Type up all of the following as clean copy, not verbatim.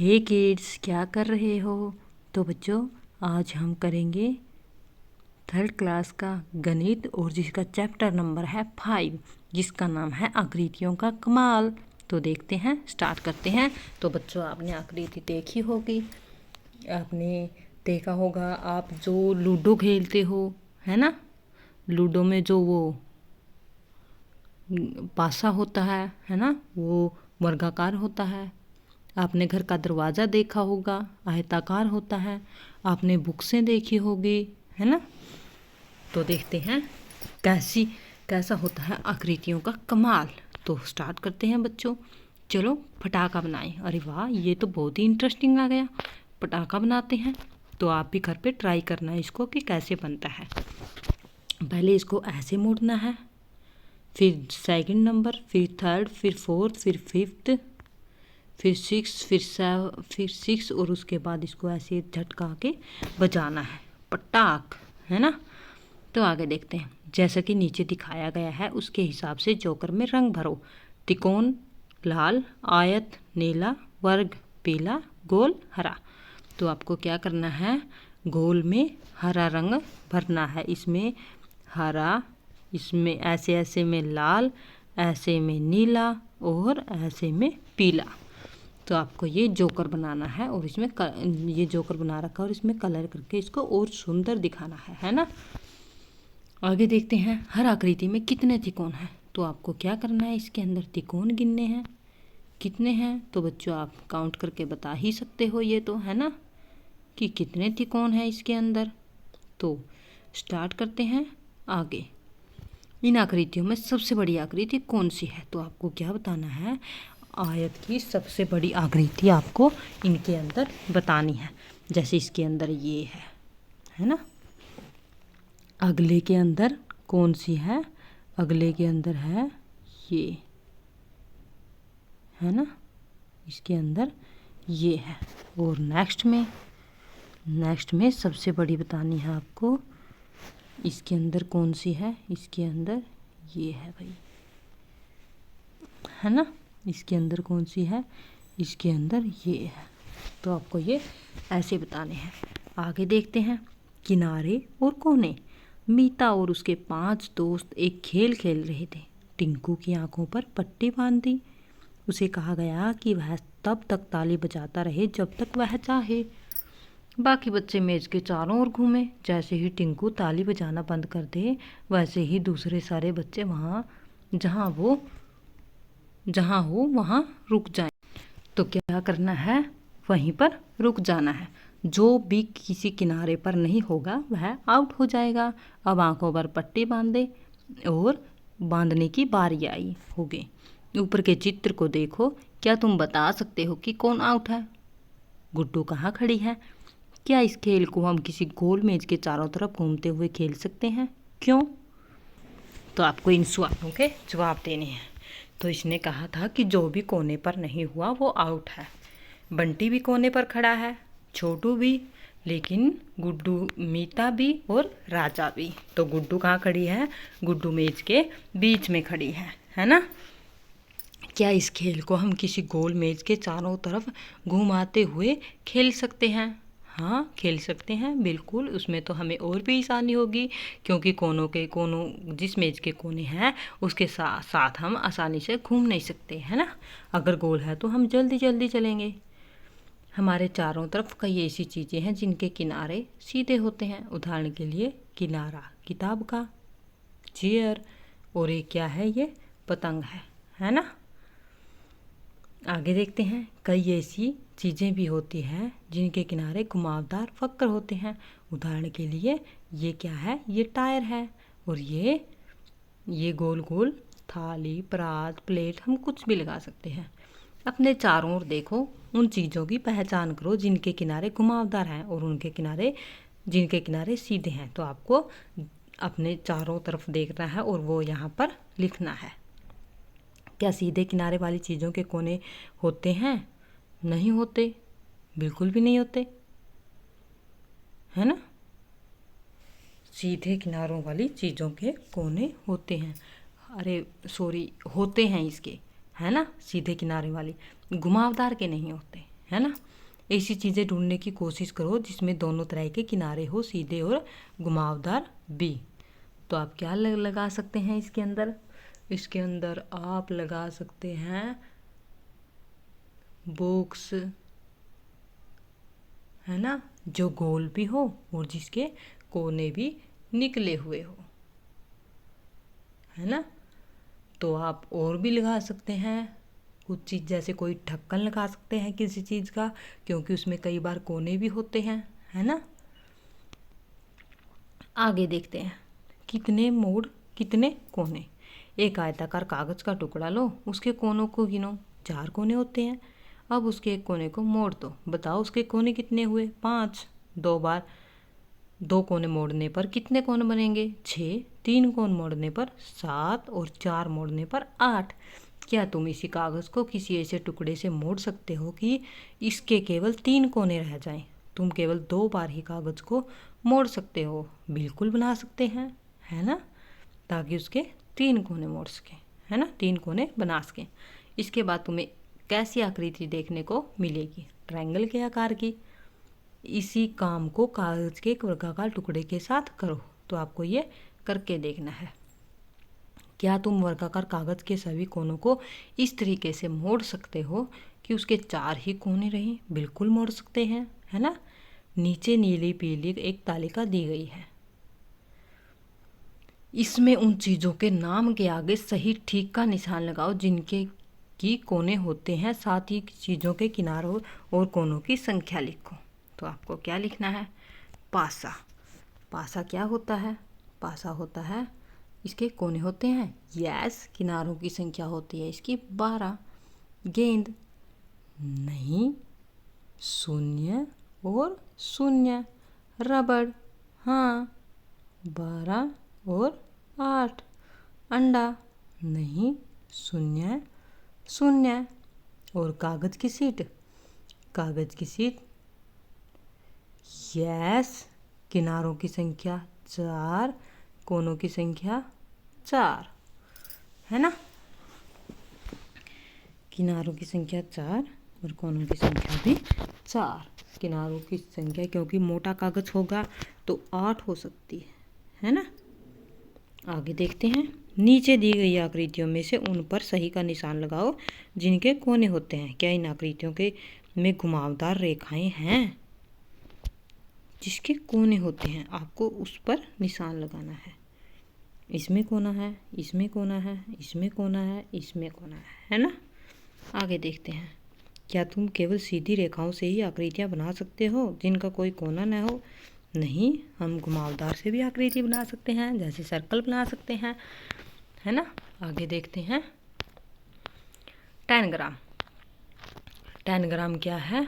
हे kids, क्या कर रहे हो? तो बच्चों, आज हम करेंगे थर्ड क्लास का गणित और जिसका चैप्टर नंबर है 5, जिसका नाम है आकृतियों का कमाल। तो देखते हैं, स्टार्ट करते हैं। तो बच्चों, आपने आकृति देखी होगी, आपने देखा होगा, आप जो लूडो खेलते हो, है ना, लूडो में जो वो पासा होता है ना, वो वर्गाकार होता है। आपने घर का दरवाज़ा देखा होगा, आयताकार होता है। आपने बुक्सें देखी होगी, है ना। तो देखते हैं कैसा होता है आकृतियों का कमाल। तो स्टार्ट करते हैं बच्चों, चलो पटाखा बनाएं। अरे वाह, ये तो बहुत ही इंटरेस्टिंग आ गया। पटाखा बनाते हैं, तो आप भी घर पे ट्राई करना इसको कि कैसे बनता है। पहले इसको ऐसे मोड़ना है, फिर सेकंड नंबर, फिर थर्ड, फिर फोर्थ, फिर फिफ्थ, फिर सिक्स और उसके बाद इसको ऐसे झटका के बजाना है, पटाख, है ना। तो आगे देखते हैं, जैसा कि नीचे दिखाया गया है उसके हिसाब से जोकर में रंग भरो। त्रिकोण लाल, आयत नीला, वर्ग पीला, गोल हरा। तो आपको क्या करना है, गोल में हरा रंग भरना है। इसमें हरा, इसमें ऐसे ऐसे में लाल, ऐसे में नीला और ऐसे में पीला। तो आपको ये जोकर बनाना है और इसमें ये जोकर बना रखा है और इसमें कलर करके इसको और सुंदर दिखाना है ना। आगे देखते हैं, हर आकृति में कितने त्रिकोण हैं। तो आपको क्या करना है, इसके अंदर त्रिकोण गिनने हैं। कितने हैं? तो बच्चों, आप काउंट करके बता ही सकते हो, ये तो है ना, कि कितने त्रिकोण हैं इसके अंदर। तो स्टार्ट करते हैं आगे। इन आकृतियों में सबसे बड़ी आकृति कौन सी है? तो आपको क्या बताना है, आयत की सबसे बड़ी आकृति आपको इनके अंदर बतानी है। जैसे इसके अंदर ये है ना। अगले के अंदर कौन सी है? अगले के अंदर है ये, है ना, इसके अंदर ये है। और नेक्स्ट में सबसे बड़ी बतानी है आपको, इसके अंदर कौन सी है? इसके अंदर ये है भाई, है ना। इसके अंदर कौन सी है? इसके अंदर ये है। तो आपको ये ऐसे बताने हैं। आगे देखते हैं, किनारे और कोने। मीता और उसके 5 दोस्त एक खेल खेल रहे थे। टिंकू की आंखों पर पट्टी बांध दी। उसे कहा गया कि वह तब तक ताली बजाता रहे जब तक वह चाहे। बाकी बच्चे मेज के चारों ओर घूमे। जैसे ही टिंकू ताली बजाना बंद कर दे, वैसे ही दूसरे सारे बच्चे जहाँ हो वहाँ रुक जाएं। तो क्या करना है, वहीं पर रुक जाना है। जो भी किसी किनारे पर नहीं होगा वह आउट हो जाएगा। अब आंखों पर पट्टी बांधे और बांधने की बारी आई होगी। ऊपर के चित्र को देखो, क्या तुम बता सकते हो कि कौन आउट है? गुड्डू कहाँ खड़ी है? क्या इस खेल को हम किसी गोल मेज के चारों तरफ घूमते हुए खेल सकते हैं? क्यों? तो आपको इन सवालों के जवाब देने हैं। तो इसने कहा था कि जो भी कोने पर नहीं हुआ वो आउट है। बंटी भी कोने पर खड़ा है, छोटू भी, लेकिन गुड्डू, मीता भी और राजा भी। तो गुड्डू कहाँ खड़ी है? गुड्डू मेज के बीच में खड़ी है ना। क्या इस खेल को हम किसी गोल मेज के चारों तरफ घुमाते हुए खेल सकते हैं? हाँ, खेल सकते हैं बिल्कुल। उसमें तो हमें और भी आसानी होगी, क्योंकि कोनों जिस मेज के कोने हैं उसके साथ हम आसानी से घूम नहीं सकते, है ना। अगर गोल है तो हम जल्दी जल्दी चलेंगे। हमारे चारों तरफ कई ऐसी चीज़ें हैं जिनके किनारे सीधे होते हैं। उदाहरण के लिए, किनारा किताब का, चेयर, और ये क्या है, ये पतंग है ना। आगे देखते हैं, कई ऐसी चीज़ें भी होती हैं जिनके किनारे घुमावदार वक्र होते हैं। उदाहरण के लिए, ये क्या है? ये टायर है। और ये गोल गोल थाली, परात, प्लेट, हम कुछ भी लगा सकते हैं। अपने चारों ओर देखो, उन चीज़ों की पहचान करो जिनके किनारे घुमावदार हैं और जिनके किनारे सीधे हैं। तो आपको अपने चारों तरफ देखना है और वो यहाँ पर लिखना है। क्या सीधे किनारे वाली चीज़ों के कोने होते हैं? नहीं होते, बिल्कुल भी नहीं होते, है ना। सीधे किनारों वाली चीज़ों के कोने होते हैं, होते हैं इसके, है ना। सीधे किनारे वाली, घुमावदार के नहीं होते, है ना। ऐसी चीज़ें ढूंढने की कोशिश करो जिसमें दोनों तरह के किनारे हो, सीधे और घुमावदार भी। तो आप क्या लगा सकते हैं इसके अंदर? इसके अंदर आप लगा सकते हैं बॉक्स, है ना, जो गोल भी हो और जिसके कोने भी निकले हुए हो, है ना। तो आप और भी लगा सकते हैं कुछ चीज़, जैसे कोई ढक्कन लगा सकते हैं किसी चीज़ का, क्योंकि उसमें कई बार कोने भी होते हैं, है ना। आगे देखते हैं, कितने मोड़ कितने कोने। एक आयताकार कागज़ का टुकड़ा लो, उसके कोनों को गिनो, 4 कोने होते हैं। अब उसके एक कोने को मोड़ दो, बताओ उसके कोने कितने हुए? 5। 2 बार 2 कोने मोड़ने पर कितने कोने बनेंगे? 6। 3 कोण मोड़ने पर 7 और 4 मोड़ने पर 8। क्या तुम इसी कागज़ को किसी ऐसे टुकड़े से मोड़ सकते हो कि इसके केवल 3 कोने रह जाएं? तुम केवल 2 बार ही कागज़ को मोड़ सकते हो। बिल्कुल बना सकते हैं, है ना, ताकि उसके 3 कोने मोड़ सकें, है ना, 3 कोने बना सकें। इसके बाद तुम्हें कैसी आकृति देखने को मिलेगी? ट्रायंगल के आकार की। इसी काम को कागज़ के एक वर्गाकार टुकड़े के साथ करो। तो आपको ये करके देखना है। क्या तुम वर्गाकार कागज़ के सभी कोनों को इस तरीके से मोड़ सकते हो कि उसके 4 ही कोने रहें? बिल्कुल मोड़ सकते हैं, है ना। नीचे नीली पीली एक तालिका दी गई है। इसमें उन चीज़ों के नाम के आगे सही ठीक का निशान लगाओ जिनके की कोने होते हैं, साथ ही चीज़ों के किनारों और कोनों की संख्या लिखो। तो आपको क्या लिखना है? पासा। पासा क्या होता है? पासा होता है, इसके कोने होते हैं, यस। किनारों की संख्या होती है इसकी 12। गेंद, नहीं, 0 और 0। रबड़, हाँ, 12 और 8। अंडा, नहीं, 0 0। और कागज़ की सीट, कागज़ की सीट, यस। किनारों की संख्या 4, कोनों की संख्या 4, है ना। किनारों की संख्या 4 और कोनों की संख्या भी 4। किनारों की संख्या, क्योंकि मोटा कागज़ होगा तो 8 हो सकती है ना। आगे देखते हैं, नीचे दी गई आकृतियों में से उन पर सही का निशान लगाओ जिनके कोने होते हैं। क्या इन आकृतियों के में घुमावदार रेखाएं हैं? जिसके कोने होते हैं आपको उस पर निशान लगाना है। इसमें कोना है, इसमें कोना है, इसमें कोना है, इसमें कोना है ना। आगे देखते हैं, क्या तुम केवल सीधी रेखाओं से ही आकृतियाँ बना सकते हो जिनका कोई कोना न हो? नहीं, हम घुमावदार से भी आकृति बना सकते हैं, जैसे सर्कल बना सकते हैं, है ना। आगे देखते हैं, टैनग्राम। टैनग्राम क्या है?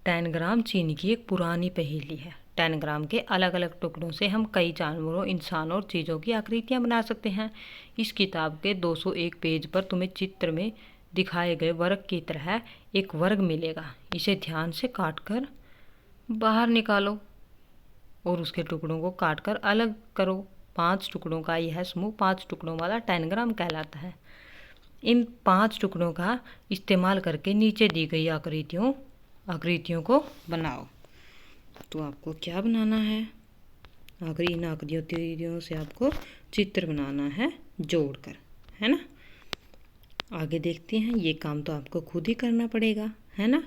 टैनग्राम चीन की एक पुरानी पहेली है। टैनग्राम के अलग अलग टुकड़ों से हम कई जानवरों, इंसानों और चीज़ों की आकृतियाँ बना सकते हैं। इस किताब के 201 पेज पर तुम्हें चित्र में दिखाए गए वर्ग की तरह एक वर्ग मिलेगा। इसे ध्यान से काटकर बाहर निकालो और उसके टुकड़ों को काटकर अलग करो। 5 टुकड़ों का यह समूह 5 टुकड़ों वाला टैनग्राम कहलाता है। इन 5 टुकड़ों का इस्तेमाल करके नीचे दी गई आकृतियों को बनाओ। तो आपको क्या बनाना है? इन आकृतियों से आपको चित्र बनाना है जोड़कर, है ना। आगे देखते हैं, ये काम तो आपको खुद ही करना पड़ेगा, है ना,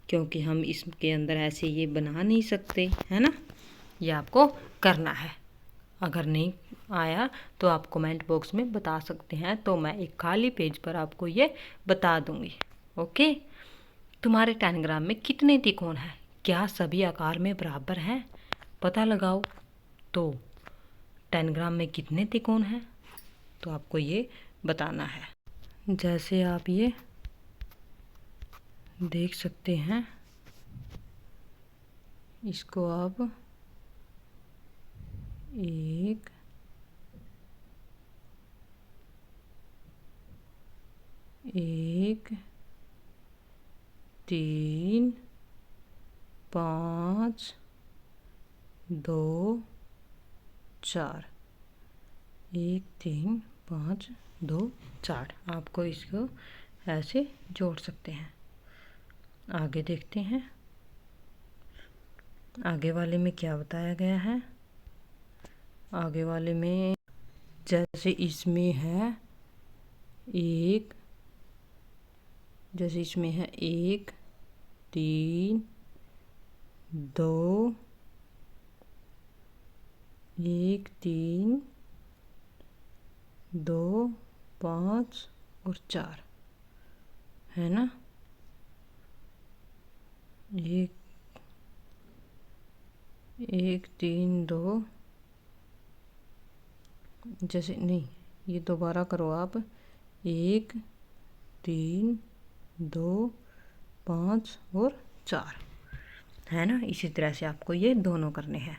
क्योंकि हम इसके अंदर ऐसे ये बना नहीं सकते, है ना। ये आपको करना है। अगर नहीं आया तो आप कमेंट बॉक्स में बता सकते हैं, तो मैं एक खाली पेज पर आपको ये बता दूंगी। ओके। तुम्हारे टैनग्राम में कितने त्रिकोण हैं? क्या सभी आकार में बराबर हैं? पता लगाओ। तो टैनग्राम में कितने त्रिकोण हैं तो आपको ये बताना है। जैसे आप ये देख सकते हैं, इसको आप 1 1 3 5 2 4, 1 3 5 2 4 आपको इसको ऐसे जोड़ सकते हैं। आगे देखते हैं, आगे वाले में क्या बताया गया है। आगे वाले में जैसे इसमें है एक, जैसे इसमें है 1 3 2, 1 3 2 5 और 4 है ना। 1 3 2, जैसे नहीं, ये दोबारा करो आप। 1 3 2 5 और 4 है ना। इसी तरह से आपको ये दोनों करने हैं।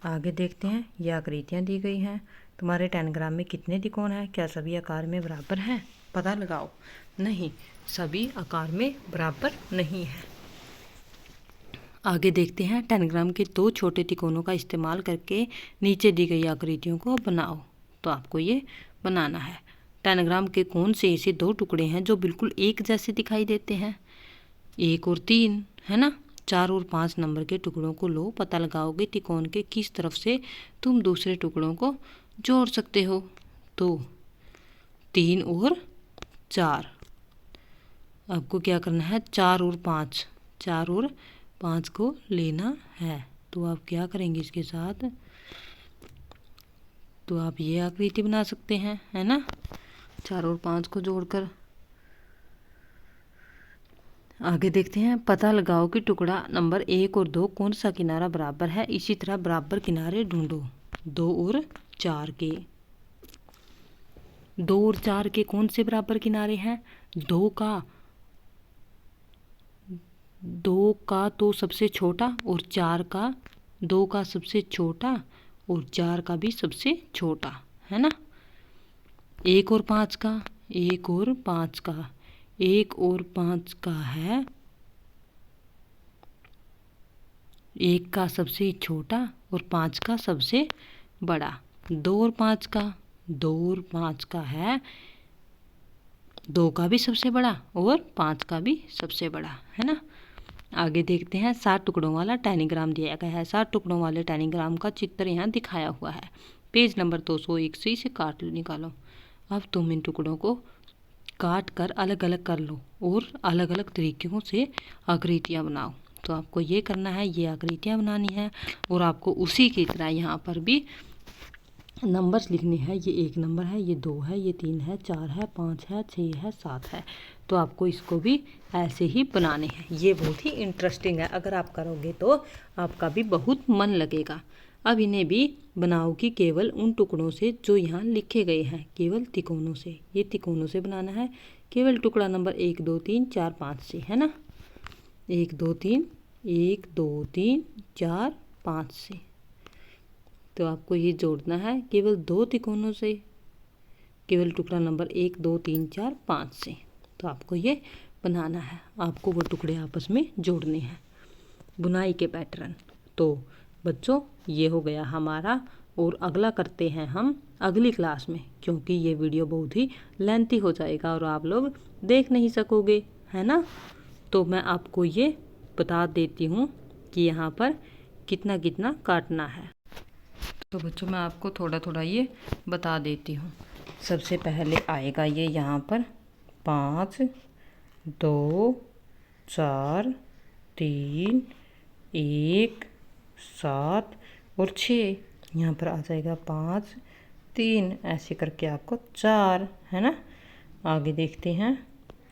आगे देखते हैं, ये आकृतियाँ दी गई हैं। तुम्हारे टेनग्राम में कितने त्रिकोण हैं? क्या सभी आकार में बराबर हैं? पता लगाओ। नहीं, सभी आकार में बराबर नहीं है। आगे देखते हैं, टेनग्राम के 2 छोटे त्रिकोणों का इस्तेमाल करके नीचे दी गई आकृतियों को बनाओ। तो आपको ये बनाना है। टेनग्राम के कौन से ऐसे 2 टुकड़े हैं जो बिल्कुल एक जैसे दिखाई देते हैं? 1 और 3 है ना। 4 और 5 नंबर के टुकड़ों को लो, पता लगाओगे त्रिकोण के किस तरफ से तुम दूसरे टुकड़ों को जोड़ सकते हो। तो 3 और 4, आपको क्या करना है? 4 और 5 को लेना है। तो आप क्या करेंगे इसके साथ? तो आप ये आकृति बना सकते हैं, है ना, 4 और 5 को जोड़कर। आगे देखते हैं, पता लगाओ कि टुकड़ा नंबर 1 और 2 कौन सा किनारा बराबर है। इसी तरह बराबर किनारे ढूंढो। 2 और 4 के, 2 और 4 के कौन से बराबर किनारे हैं? 2 का तो सबसे छोटा और 4 का, 2 का सबसे छोटा और 4 का भी सबसे छोटा, है ना। 1 और 5 का, 1 और 5 का, 1 और 5 का है 1 का सबसे छोटा और 5 का सबसे बड़ा। 2 और 5 का, 2 और 5 का है 2 का भी सबसे बड़ा और 5 का भी सबसे बड़ा, है ना। आगे देखते हैं, 7 टुकड़ों वाला टेनिग्राम दिया गया है। 7 टुकड़ों वाले टेनिग्राम का चित्र यहाँ दिखाया हुआ है। पेज नंबर 201 से काट निकालो। अब तुम इन टुकड़ों को काट कर अलग अलग कर लो और अलग अलग तरीक़ों से आकृतियाँ बनाओ। तो आपको ये करना है, ये आकृतियाँ बनानी है और आपको उसी की तरह यहाँ पर भी नंबर्स लिखने हैं। ये 1 नंबर है, ये 2 है, ये 3 है, 4 है, 5 है, 6 है, 7 है। तो आपको इसको भी ऐसे ही बनाने हैं। ये बहुत ही इंटरेस्टिंग है, अगर आप करोगे तो आपका भी बहुत मन लगेगा। अब इन्हें भी बनाओ कि केवल उन टुकड़ों से जो यहाँ लिखे गए हैं, केवल त्रिकोणों से। ये त्रिकोणों से बनाना है, केवल टुकड़ा नंबर 1 2 3 4 5 से, है ना। 1 2 3 1 2 3 4 5 से। तो आपको ये जोड़ना है केवल 2 त्रिकोणों से, केवल टुकड़ा नंबर 1 2 3 4 5 से। तो आपको ये बनाना है, आपको वो टुकड़े आपस में जोड़ने हैं, बुनाई के पैटर्न। तो बच्चों, ये हो गया हमारा, और अगला करते हैं हम अगली क्लास में, क्योंकि ये वीडियो बहुत ही लेंथी हो जाएगा और आप लोग देख नहीं सकोगे, है ना। तो मैं आपको ये बता देती हूँ कि यहाँ पर कितना कितना काटना है। तो बच्चों, मैं आपको थोड़ा थोड़ा ये बता देती हूँ। सबसे पहले आएगा ये यहाँ पर 5 2 4 3 1 7 और 6। यहाँ पर आ जाएगा 5 3, ऐसे करके आपको 4, है ना। आगे देखते हैं,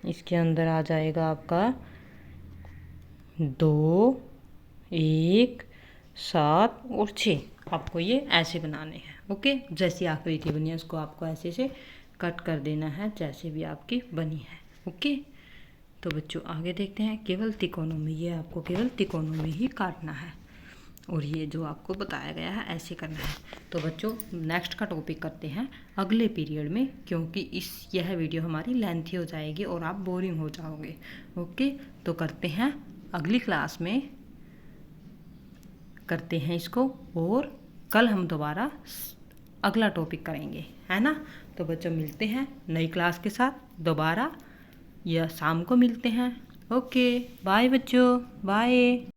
इसके अंदर आ जाएगा आपका 2 1 7 और 6। आपको ये ऐसे बनाने हैं, ओके। जैसी आकृति बनी है उसको आपको ऐसे से कट कर देना है, जैसे भी आपकी बनी है, ओके। तो बच्चों, आगे देखते हैं, केवल त्रिकोणों में, ये आपको केवल त्रिकोणों में ही काटना है और ये जो आपको बताया गया है ऐसे करना है। तो बच्चों, नेक्स्ट का टॉपिक करते हैं अगले पीरियड में, क्योंकि यह वीडियो हमारी लेंथी हो जाएगी और आप बोरिंग हो जाओगे, ओके। तो करते हैं अगली क्लास में, करते हैं इसको, और कल हम दोबारा अगला टॉपिक करेंगे, है ना। तो बच्चों, मिलते हैं नई क्लास के साथ दोबारा, या शाम को मिलते हैं, ओके बाय बच्चों, बाय।